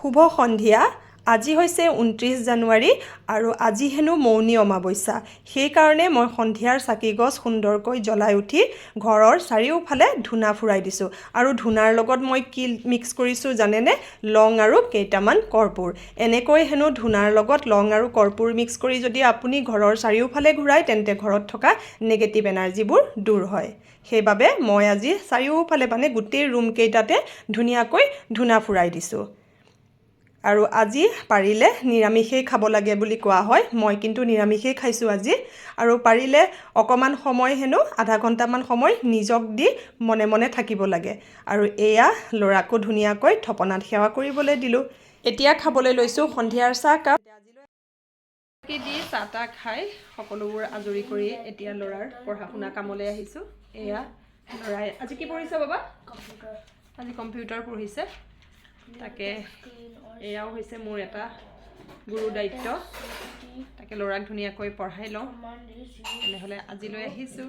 শুভ সন্ধিয়া। আজি হৈছে 29 জানুৱাৰী আৰু আজি হেনো মৌনী অমাৱস্যা। সেইকাৰণে মই সন্ধিয়াৰ চাকিগছ সুন্দৰকৈ জ্বলাই উঠি ঘৰৰ চাৰিওফালে ধূনা ফুৰাই দিছোঁ। আৰু ধূনাৰ লগত মই কি মিক্স কৰিছোঁ জানেনে? লং আৰু কেইটামান কৰ্পূৰ। এনেকৈ হেনো ধূনাৰ লগত লং আৰু কৰ্পূৰ মিক্স কৰি যদি আপুনি ঘৰৰ চাৰিওফালে ঘূৰাই তেন্তে ঘৰত থকা নেগেটিভ এনাৰ্জিবোৰ দূৰ হয়। সেইবাবে মই আজি চাৰিওফালে গোটেই ৰুমকেইটাতে ধুনীয়াকৈ ধূনা ফুৰাই দিছোঁ। আৰু আজি পাৰিলে নিৰামিষেই খাব লাগে বুলি কোৱা হয়। মই কিন্তু নিৰামিষেই খাইছোঁ আজি। আৰু পাৰিলে অকণমান সময় হেনো আধা ঘণ্টামান সময় নিজক দি মনে মনে থাকিব লাগে। আৰু এয়া ল'ৰাকো ধুনীয়াকৈ থপনাত সেৱা কৰিবলৈ দিলোঁ। এতিয়া খাবলৈ লৈছোঁ সন্ধিয়াৰ চাহকাপ। দি চাহ তাহ খাই সকলোবোৰ আজৰি কৰি এতিয়া ল'ৰাৰ পঢ়া শুনা কামলৈ আহিছোঁ। এয়া ল'ৰাই আজি কি পঢ়িছে বাবা? আজি কম্পিউটাৰ পঢ়িছে। তাকে এয়াও হৈছে মোৰ এটা গুৰু দায়িত্ব। তাকে ল'ৰাক ধুনীয়াকৈ পঢ়াই লওঁ। তেনেহ'লে আজিলৈ আহিছোঁ।